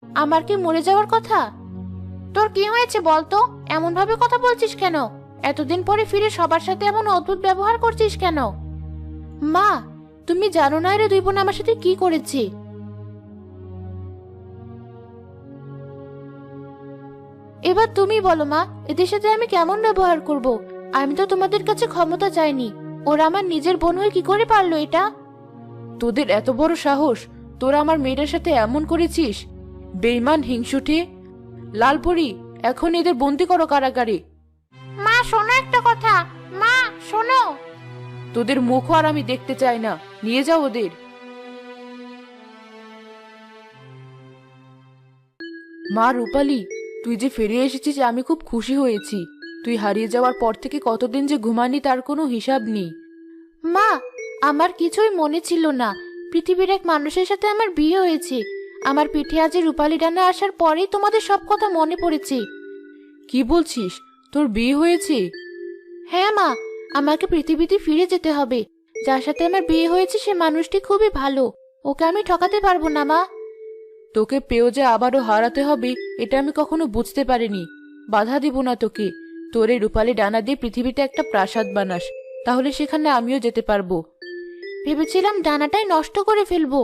আমার কি মরে যাওয়ার কথা? তোর কি হয়েছে বলতো? এমন ভাবে কথা বলছিস কেন? এতদিন পরে ফিরে সবার সাথে এমন অদ্ভুত ব্যবহার করছিস কেন? মা, তুমি জানো না এরা দুই বোন আমার সাথে কি করেছে। এবার তুমি বলো মা, এদের সাথে আমি কেমন ব্যবহার করব? আমি তো তোমাদের কাছে ক্ষমতা চাইনি। ওরা আমার নিজের বোন হয়ে কি করে পারলো এটা? তোদের এত বড় সাহস, তোরা আমার মেয়েটার সাথে এমন করেছিস? বেঈমান, হিংসুটে! লালপরি, এখন এদের বন্দি করো কারাগারে। মা শোনো একটা কথা, মা শোনো। তোদের মুখও আর আমি দেখতে চাই না, নিয়ে যাও ওদের। মা রূপালী, তুই যে ফিরে এসেছিস আমি খুব খুশি হয়েছি। তুই হারিয়ে যাওয়ার পর থেকে কতদিন যে ঘুমানি তার কোনো হিসাব নেই। মা, আমার কিছুই মনে ছিল না। পৃথিবীর এক মানুষের সাথে আমার বিয়ে হয়েছে। আমার পিঠে আজ রূপালী ডানা আসার পরেই তোমাদের সব কথা মনে পড়েছে। কি বলছিস? তোর বিয়ে হয়েছে? হ্যাঁ মা, আমাকে পৃথিবীতে ফিরে যেতে হবে। যার সাথে আমার বিয়ে হয়েছে সে মানুষটি খুবই ভালো। ওকে আমি ঠকাতে পারবো না মা। তোকে পেয়েও যে আবারও হারাতে হবে এটা আমি কখনো বুঝতে পারিনি। বাধা দিব না তোকে। তোর এই রূপালী ডানা দিয়ে পৃথিবীতে একটা প্রাসাদ বানাস, তাহলে সেখানে আমিও যেতে পারবো। ভেবেছিলাম ডানাটাই নষ্ট করে ফেলবো।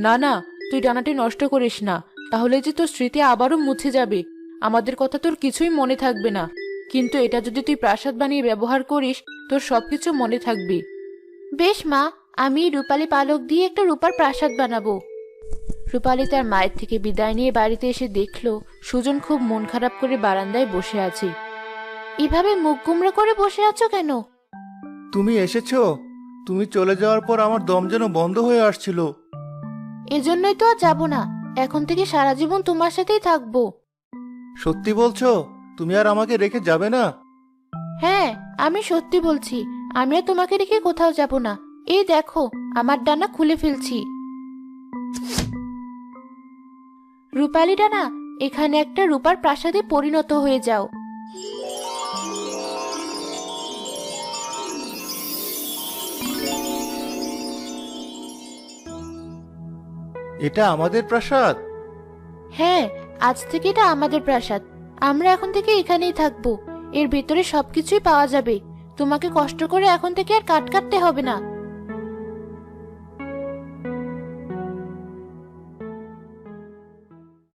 না না, তুই ডানাটি নষ্ট করিস না, তাহলে যে তোর স্মৃতি আবারও মুছে যাবে। আমাদের কথা তোর কিছুই মনে থাকবে না, কিন্তু এটা যদি তুই প্রাসাদ বানিয়ে ব্যবহার করিস তোর সবকিছু মনে থাকবে। বেশ মা, আমি রূপালী পালক দিয়ে একটা রূপার প্রাসাদ বানাবো। রূপালী তার মায়ের থেকে বিদায় নিয়ে বাড়িতে এসে দেখলো সুজন খুব মন খারাপ করে বারান্দায় বসে আছে। এভাবে মুখ গুমরা করে বসে আছো কেন? তুমি এসেছো? তুমি চলে যাওয়ার পর আমার দম যেন বন্ধ হয়ে আসছিল। এজন্যই তো আর যাবো না। এখন থেকে সারা জীবন তোমার সাথেই থাকবো। সত্যি বলছো? তুমি আর আমাকে রেখে যাবে না? হ্যাঁ, আমি সত্যি বলছি। আমি আর তোমাকে রেখে কোথাও যাব না। এই দেখো, আমার ডানা খুলে ফেলছি। রূপালী ডানা, এখানে একটা রূপার প্রাসাদে পরিণত হয়ে যাও। এটা আমাদের প্রাসাদ? হ্যাঁ, আজ থেকে এটা আমাদের প্রাসাদ। আমরা এখন থেকে এখানেই থাকবো। এর ভিতরে সবকিছুই পাওয়া যাবে। তোমাকে কষ্ট করে এখন থেকে আর কাট কাটতে হবে না।